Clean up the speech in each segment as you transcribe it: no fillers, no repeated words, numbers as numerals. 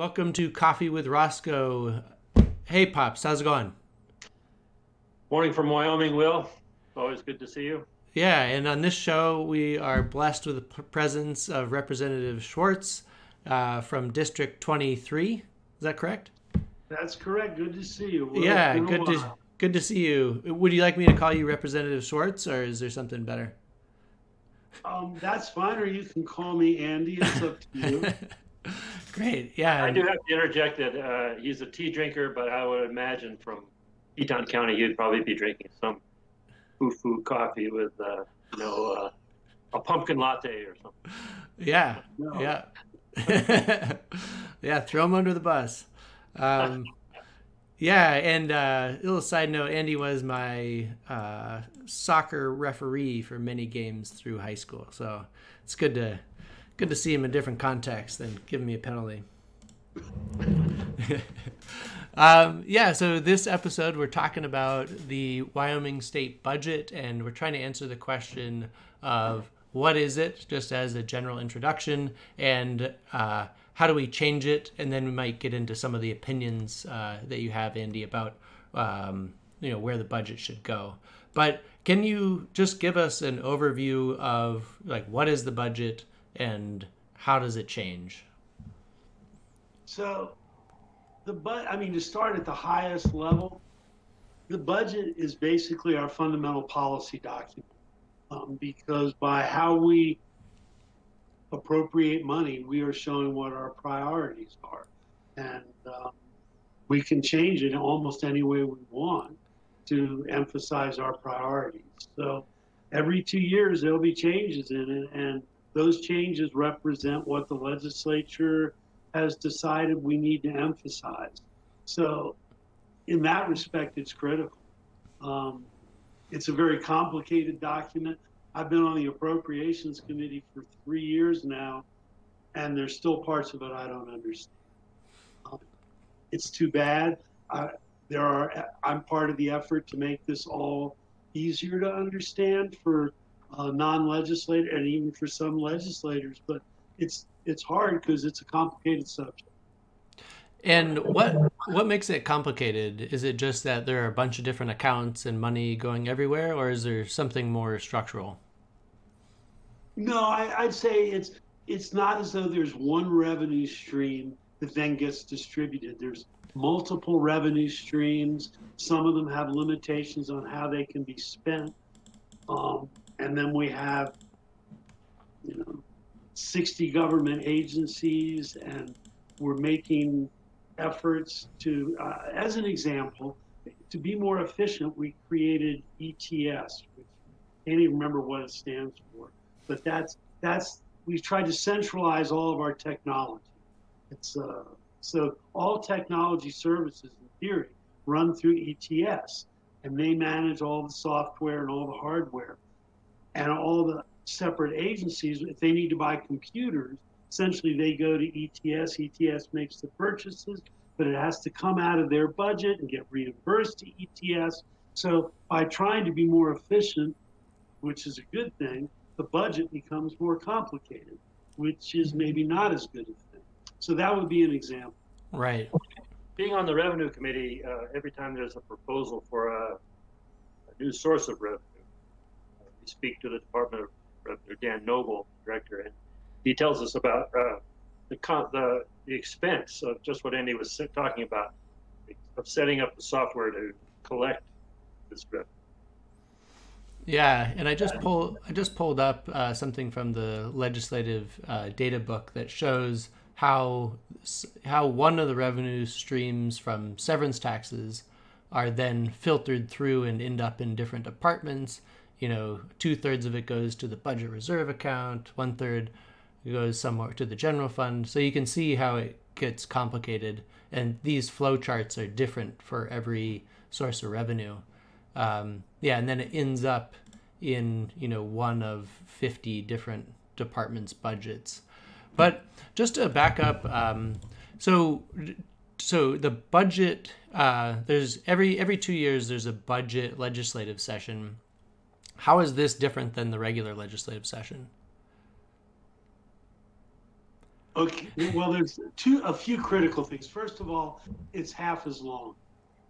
Welcome to Coffee with Roscoe. Hey, Pops, how's it going? Morning from Wyoming, Will. Always good to see you. Yeah, and on this show, we are blessed with the presence of Representative Schwartz from District 23. Is that correct? That's correct. Good to see you, Will. It's Yeah, been a while. good to see you. Would you like me to call you Representative Schwartz, or is there something better? That's fine, or you can call me Andy. It's up to you. Great. Yeah. I do have to interject that he's a tea drinker, but I would imagine from Teton County he'd probably be drinking some foo-foo coffee with, a pumpkin latte or something. Yeah. No. Yeah. Yeah. Throw him under the bus. Um, Yeah, and a little side note, Andy was my soccer referee for many games through high school, so it's good to see him in different contexts than giving me a penalty. Yeah, so this episode we're talking about the Wyoming State budget, and we're trying to answer the question of what is it, just as a general introduction, and how do we change it, and then we might get into some of the opinions that you have, Andy, about where the budget should go. But can you just give us an overview of like what is the budget and how does it change? So to start at the highest level, the budget is basically our fundamental policy document, because by how we appropriate money, we are showing what our priorities are, and we can change it almost any way we want to emphasize our priorities. So every 2 years there'll be changes in it, and those changes represent what the legislature has decided we need to emphasize. So in that respect, it's critical. It's a very complicated document. I've been on the Appropriations Committee for 3 years now, and there's still parts of it I don't understand. It's too bad. I'm part of the effort to make this all easier to understand for non-legislators and even for some legislators, but it's hard because it's a complicated subject. And what makes it complicated? Is it just that there are a bunch of different accounts and money going everywhere, or is there something more structural? No, I'd say it's not as though there's one revenue stream that then gets distributed. There's multiple revenue streams. Some of them have limitations on how they can be spent. And then we have, 60 government agencies, and we're making efforts to, as an example, to be more efficient, we created ETS, which I can't even remember what it stands for, but we've tried to centralize all of our technology. It's so all technology services in theory run through ETS, and they manage all the software and all the hardware, and all the separate agencies. If they need to buy computers, essentially they go to ETS. ETS makes the purchases, but it has to come out of their budget and get reimbursed to ETS. So by trying to be more efficient, which is a good thing, the budget becomes more complicated, which is maybe not as good a thing. So that would be an example. Right. Being on the Revenue Committee, every time there's a proposal for a new source of revenue, we speak to the Department of Revenue, Dan Noble, director, and he tells us about the expense of just what Andy was talking about, of setting up the software to collect this revenue. Yeah, and I just pulled up something from the legislative data book that shows how one of the revenue streams from severance taxes are then filtered through and end up in different departments. 2/3 of it goes to the budget reserve account, 1/3 goes somewhere to the general fund. So you can see how it gets complicated, and these flow charts are different for every source of revenue. Yeah, and then it ends up in one of 50 different departments' budgets. But just to back up, so the budget, there's every 2 years there's a budget legislative session. How is this different than the regular legislative session? Okay, well, there's a few critical things. First of all, it's half as long.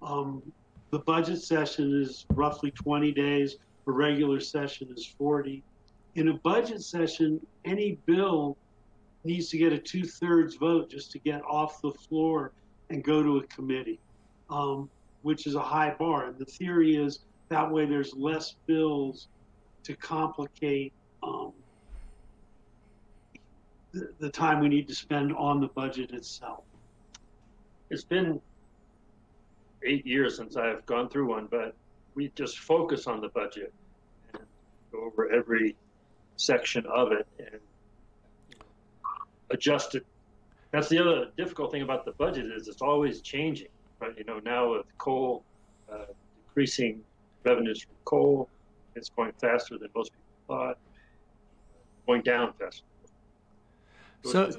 Um, the budget session is roughly 20 days. The regular session is 40. In a budget session, any bill needs to get a 2/3 vote just to get off the floor and go to a committee, which is a high bar. And the theory is that way there's less bills to complicate the time we need to spend on the budget itself. It's been 8 years since I've gone through one, but we just focus on the budget and go over every section of it and adjust it. That's the other difficult thing about the budget is it's always changing, right? You know, now with coal, decreasing revenues from coal, it's going faster than most people thought, going down faster. So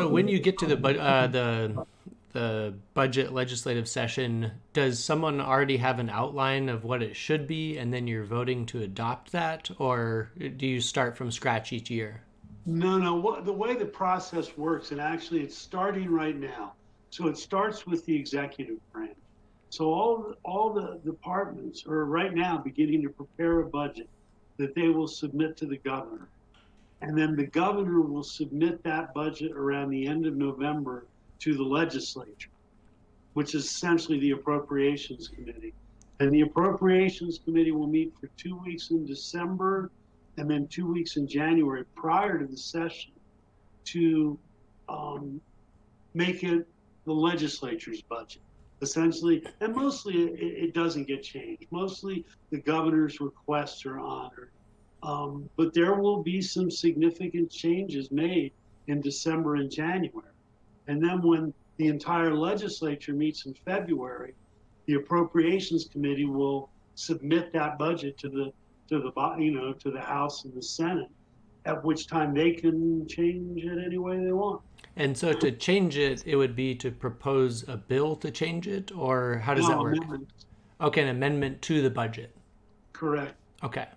when you get to the budget legislative session, does someone already have an outline of what it should be, and then you're voting to adopt that, or do you start from scratch each year? No. The way the process works, and actually it's starting right now. So it starts with the executive branch. So all the departments are right now beginning to prepare a budget that they will submit to the governor. And then the governor will submit that budget around the end of November to the legislature, which is essentially the Appropriations Committee. And the Appropriations Committee will meet for 2 weeks in December and then 2 weeks in January prior to the session to make it the legislature's budget, essentially. And mostly it doesn't get changed. Mostly the governor's requests are honored. But there will be some significant changes made in December and January. And then when the entire legislature meets in February, the Appropriations Committee will submit that budget to the House and the Senate, at which time they can change it any way they want. And so to change it, it would be to propose a bill to change it, or how does that work? Amendments. Okay, an amendment to the budget. Correct. Okay.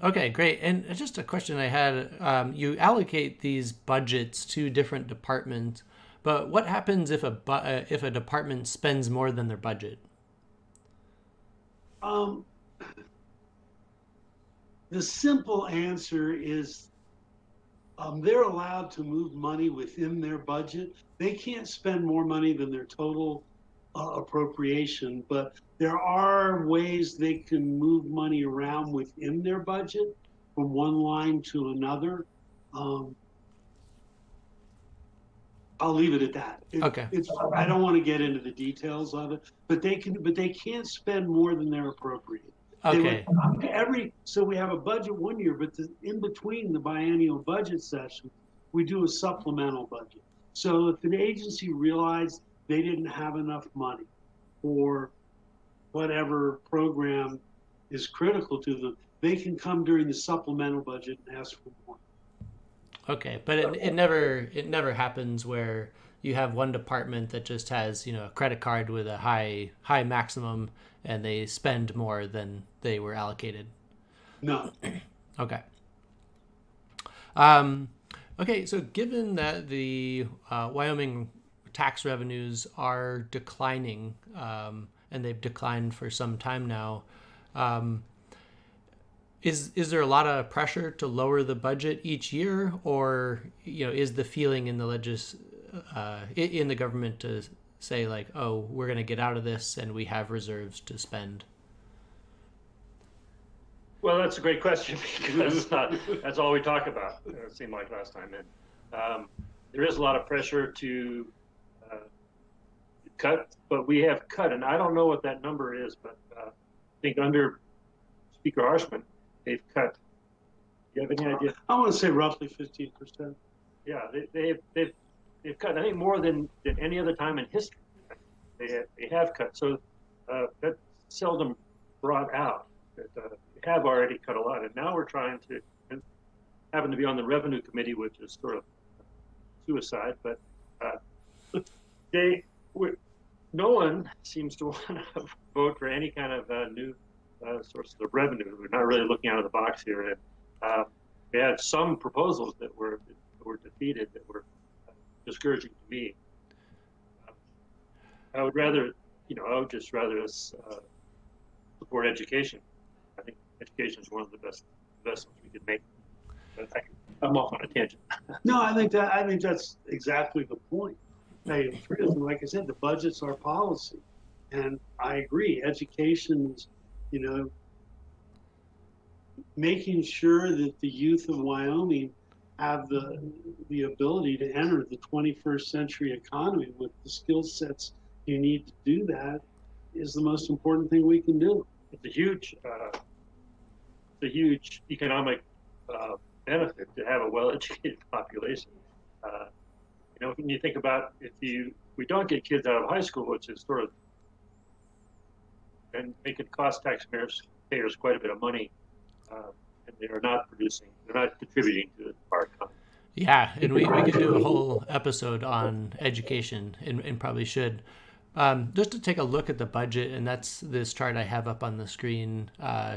Okay, great. And just a question I had, you allocate these budgets to different departments, but what happens if a department spends more than their budget? The simple answer is they're allowed to move money within their budget. They can't spend more money than their total appropriation, but there are ways they can move money around within their budget from one line to another. I'll leave it at that. Okay. I don't want to get into the details of it, but they can't spend more than they're appropriate. Okay. So we have a budget one year, but in between the biennial budget session, we do a supplemental budget. So if an agency realized they didn't have enough money for whatever program is critical to them, they can come during the supplemental budget and ask for more. Okay, but it never happens where you have one department that just has, a credit card with a high maximum and they spend more than they were allocated. No. Okay. Okay, so given that the Wyoming tax revenues are declining, and they've declined for some time now, is there a lot of pressure to lower the budget each year, or is the feeling in the in the government to say like, oh, we're going to get out of this and we have reserves to spend? Well, that's a great question because that's all we talk about. It seemed like last time. And there is a lot of pressure to cut, but we have cut, and I don't know what that number is, but I think under Speaker Harshman, they've cut. Do you have any idea? I want to say roughly 15%. Yeah, they've cut. I think more than any other time in history. They have cut. So that's seldom brought out. That we have already cut a lot, and now we're trying to, and happen to be on the Revenue Committee, which is sort of suicide, but no one seems to want to vote for any kind of new sources of revenue. We're not really looking out of the box here. And we had some proposals that were defeated that were discouraging to me. I would rather, I would just rather us support education. I think education is one of the best investments we could make. But I'm off on a tangent. No, I think that's exactly the point. Like I said, the budget's our policy, and I agree. Education is, making sure that the youth of Wyoming have the ability to enter the 21st century economy with the skill sets you need to do that is the most important thing we can do. It's a huge economic benefit to have a well-educated population. When you think about we don't get kids out of high school, which is sort of, and it could cost taxpayers quite a bit of money, and they're not contributing to our economy. Yeah, and we could do a whole episode on education, and probably should. Just to take a look at the budget, and that's this chart I have up on the screen,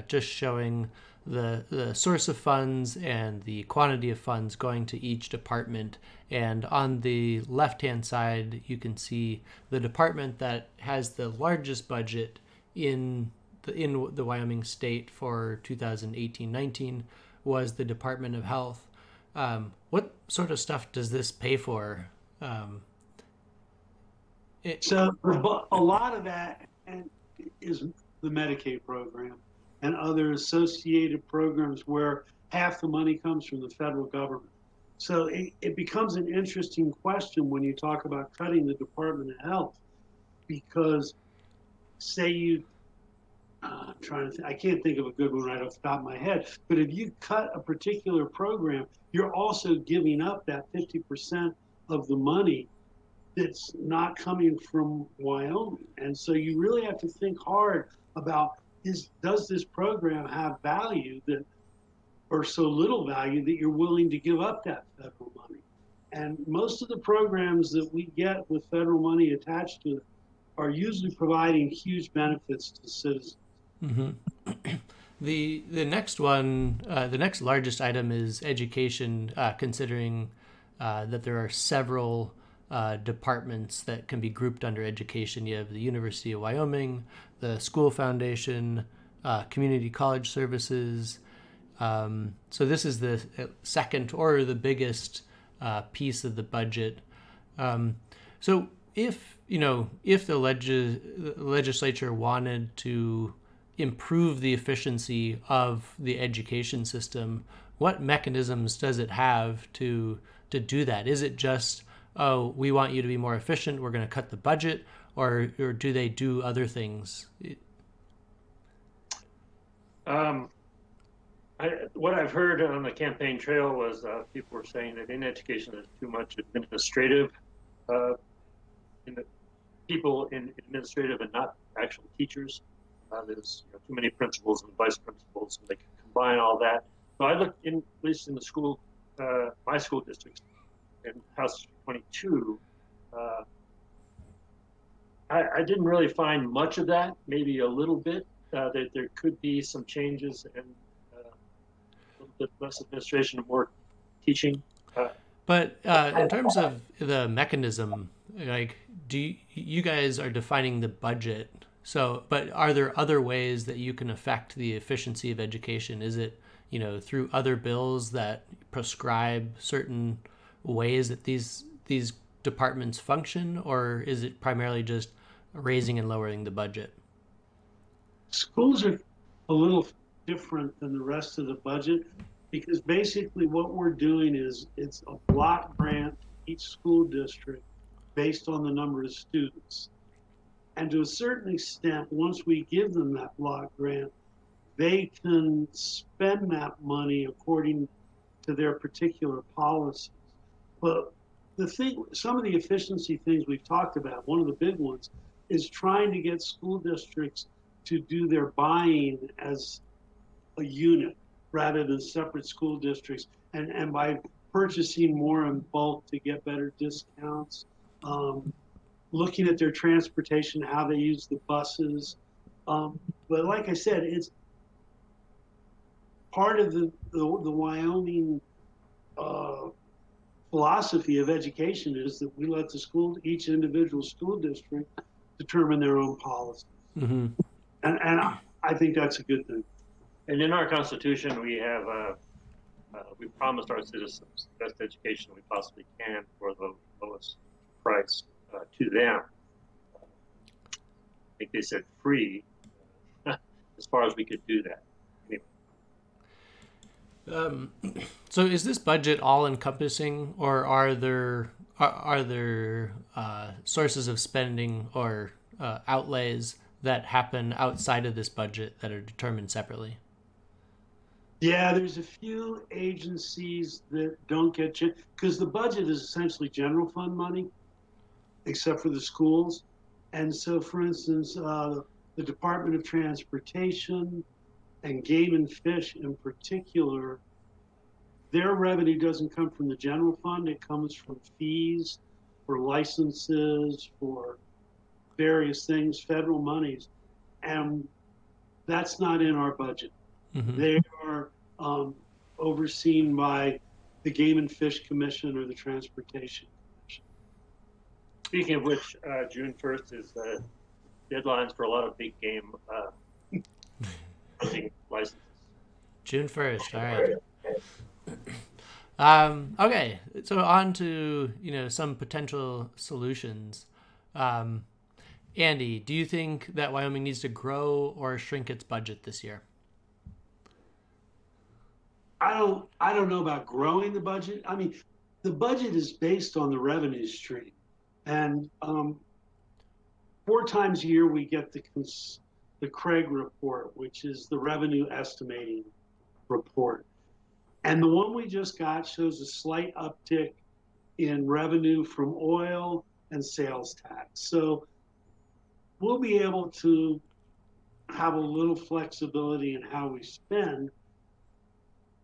just showing the source of funds and the quantity of funds going to each department. And on the left-hand side, you can see the department that has the largest budget in the Wyoming State for 2018-19 was the Department of Health. What sort of stuff does this pay for? So a lot of that is the Medicaid program and other associated programs where half the money comes from the federal government. So it becomes an interesting question when you talk about cutting the Department of Health, because say I'm trying to think, I can't think of a good one right off the top of my head, but if you cut a particular program, you're also giving up that 50% of the money that's not coming from Wyoming. And so you really have to think hard about, does this program have value or so little value that you're willing to give up that federal money? And most of the programs that we get with federal money attached to it are usually providing huge benefits to citizens. Mm-hmm. The next one, the next largest item is education, considering that there are several departments that can be grouped under education. You have the University of Wyoming, the School Foundation, Community College Services. So this is the second or the biggest piece of the budget. So if the legislature wanted to improve the efficiency of the education system, what mechanisms does it have to do that? Is it just, oh, we want you to be more efficient, we're going to cut the budget, or do they do other things? What I've heard on the campaign trail was people were saying that in education there's too much administrative, people in administrative and not actual teachers. There's too many principals and vice principals, and they can combine all that. So I looked at least in the school, my school district, in House 22, I didn't really find much of that, maybe a little bit, that there could be some changes and a little bit less administration and more teaching. But in terms of the mechanism, like, you guys are defining the budget. So, but are there other ways that you can affect the efficiency of education? Is it, through other bills that prescribe certain ways that these departments function, or is it primarily just raising and lowering the budget? Schools are a little different than the rest of the budget, because basically what we're doing is it's a block grant to each school district based on the number of students. And to a certain extent, once we give them that block grant, they can spend that money according to their particular policies. But some of the efficiency things we've talked about, one of the big ones, is trying to get school districts to do their buying as a unit rather than separate school districts, and by purchasing more in bulk to get better discounts, looking at their transportation, how they use the buses. But like I said, part of the Wyoming philosophy of education is that we let each individual school district determine their own policies. Mm-hmm. And I think that's a good thing. And in our Constitution, we have we promised our citizens the best education we possibly can for the lowest price to them. I think they said free, as far as we could do that. Anyway. So is this budget all encompassing, or are there sources of spending or outlays that happen outside of this budget that are determined separately? Yeah, there's a few agencies that don't get because the budget is essentially general fund money, except for the schools. And so, for instance, the Department of Transportation and Game and Fish in particular, their revenue doesn't come from the general fund. It comes from fees for licenses, for various things, federal monies. And that's not in our budget. Mm-hmm. They are overseen by the Game and Fish Commission or the Transportation Commission. Speaking of which, June 1st is deadlines for a lot of big game hunting licenses. June 1st, all right. Okay, so on to some potential solutions. Andy, do you think that Wyoming needs to grow or shrink its budget this year? I don't know about growing the budget. I mean, the budget is based on the revenue stream, and 4 times a year we get the Craig report, which is the revenue estimating report, and the one we just got shows a slight uptick in revenue from oil and sales tax. So we'll be able to have a little flexibility in how we spend.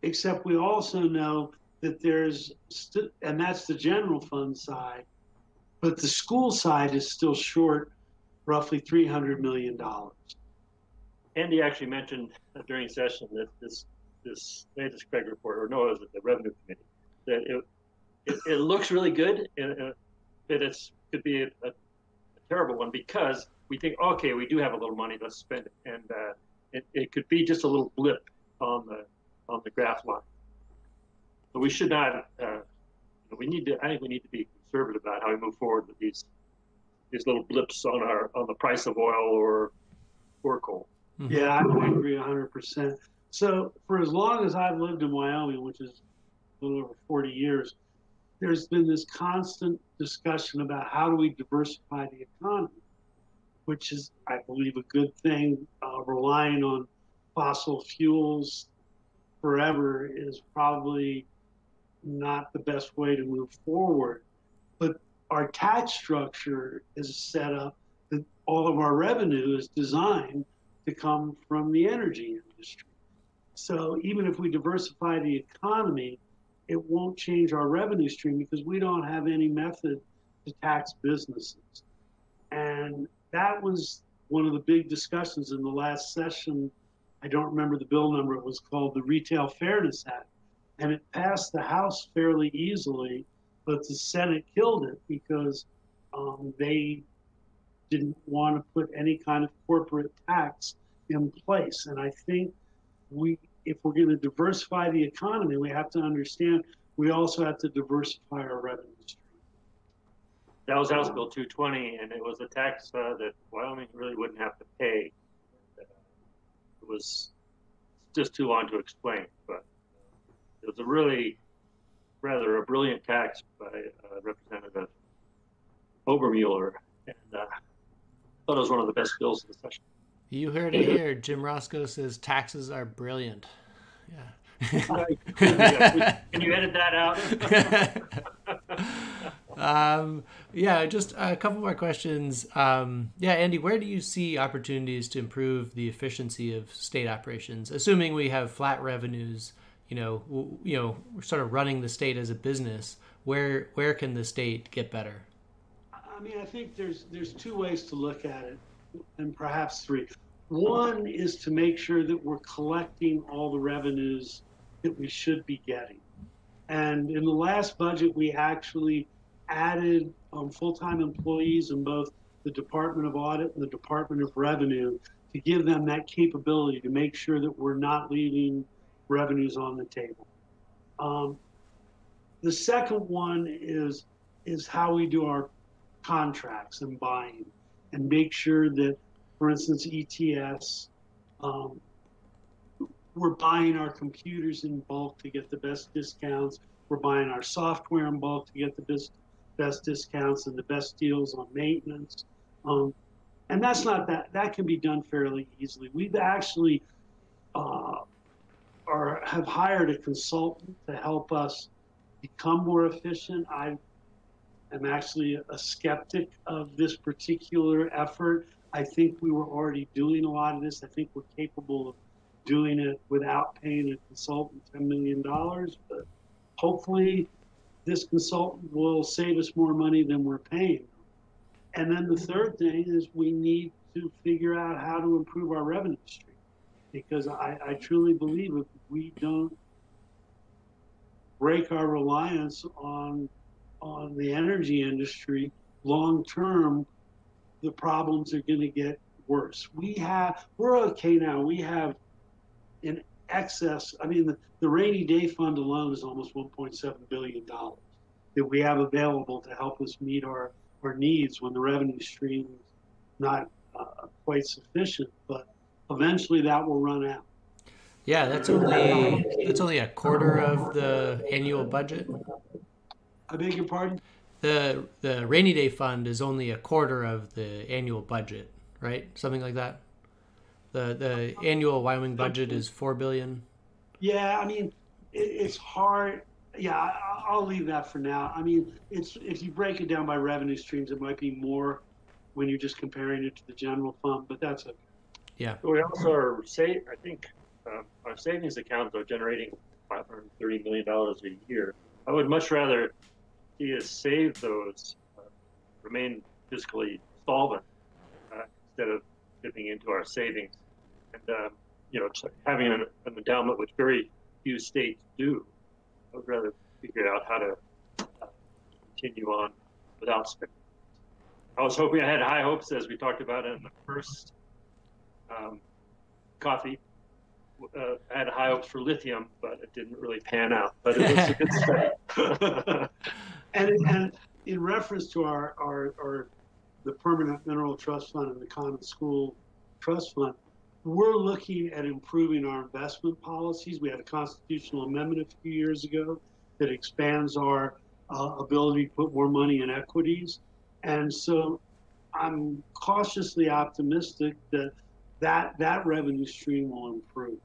Except we also know that there's, and that's the general fund side, but the school side is still short roughly $300 million. Andy actually mentioned during session that this latest Craig report, or no, it was the Revenue Committee, that it looks really good, and that it could be a terrible one because we think, okay, we do have a little money, let's spend it, and it could be just a little blip on the graph line. So we should not. I think we need to be conservative about how we move forward with these little blips on the price of oil or coal. Yeah, I agree 100%. So for as long as I've lived in Wyoming, which is a little over 40 years, there's been this constant discussion about how do we diversify the economy, which is, I believe, a good thing. Relying on fossil fuels forever is probably not the best way to move forward. But our tax structure is set up that all of our revenue is designed to come from the energy industry. So even if we diversify the economy, it won't change our revenue stream because we don't have any method to tax businesses. And that was one of the big discussions in the last session. I don't remember the bill number. It was called the Retail Fairness Act. And it passed the House fairly easily, but the Senate killed it because they didn't want to put any kind of corporate tax in place. And I think if we're going to diversify the economy, we have to understand we also have to diversify our revenue stream. That was House Bill 220, and it was a tax that Wyoming really wouldn't have to pay. It was just too long to explain, but it was rather a brilliant tax by Representative Obermueller, and I thought it was one of the best bills of the session. You heard it here. Jim Roscoe says taxes are brilliant. Yeah. Can you edit that out? Yeah, just a couple more questions. Andy, where do you see opportunities to improve the efficiency of state operations? Assuming we have flat revenues, we're sort of running the state as a business. Where can the state get better? I mean, I think there's 2 ways to look at it, and perhaps 3. One is to make sure that we're collecting all the revenues that we should be getting. And in the last budget, we actually added full-time employees in both the Department of Audit and the Department of Revenue to give them that capability to make sure that we're not leaving revenues on the table. The second one is how we do our contracts and buying, and make sure that, for instance, ETS, we're buying our computers in bulk to get the best discounts. We're buying our software in bulk to get the best discounts and the best deals on maintenance. And that's not that can be done fairly easily. We've actually have hired a consultant to help us become more efficient. I am actually a skeptic of this particular effort. I think we were already doing a lot of this. I think we're capable of doing it without paying a consultant $10 million, but hopefully this consultant will save us more money than we're paying. And then the third thing is we need to figure out how to improve our revenue stream, because I truly believe if we don't break our reliance on the energy industry, long term, the problems are going to get worse. We're okay now. We have in excess, I mean, the rainy day fund alone is almost $1.7 billion that we have available to help us meet our needs when the revenue stream is not quite sufficient, but eventually that will run out. Yeah, that's only a quarter of the annual budget. I beg your pardon? The rainy day fund is only a quarter of the annual budget, right? Something like that. The annual Wyoming budget is $4 billion. Yeah, I mean, it's hard. Yeah, I'll leave that for now. I mean, if you break it down by revenue streams, it might be more when you're just comparing it to the general fund, but that's okay. Yeah. We also are I think our savings accounts are generating $530 million a year. I would much rather see us save those, remain fiscally solvent, instead of dipping into our savings. And having an endowment, which very few states do. I would rather figure out how to continue on without spending. I was hoping, I had high hopes, as we talked about in the first coffee. I had high hopes for lithium, but it didn't really pan out. But it looks a good study. And in reference to the Permanent Mineral Trust Fund and the Common School Trust Fund, we're looking at improving our investment policies. We had a constitutional amendment a few years ago that expands our ability to put more money in equities. And so I'm cautiously optimistic that revenue stream will improve.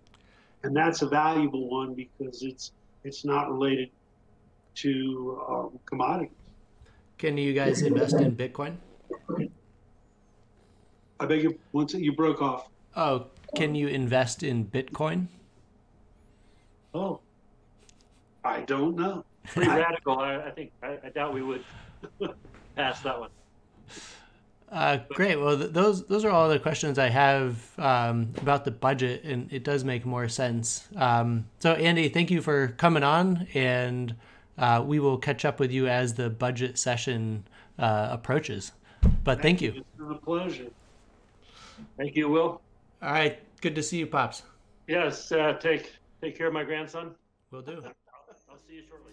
And that's a valuable one because it's not related to commodities. Can you guys invest in Bitcoin? I beg you, once you broke off. Oh, can you invest in Bitcoin? Oh, I don't know. Pretty radical. I think I doubt we would pass that one. Great. Well, those are all the questions I have about the budget, and it does make more sense. So, Andy, thank you for coming on, and we will catch up with you as the budget session approaches. But thank you. It's been a pleasure. Thank you, Will. All right. Good to see you, Pops. Yes. Take care of my grandson. Will do. I'll see you shortly.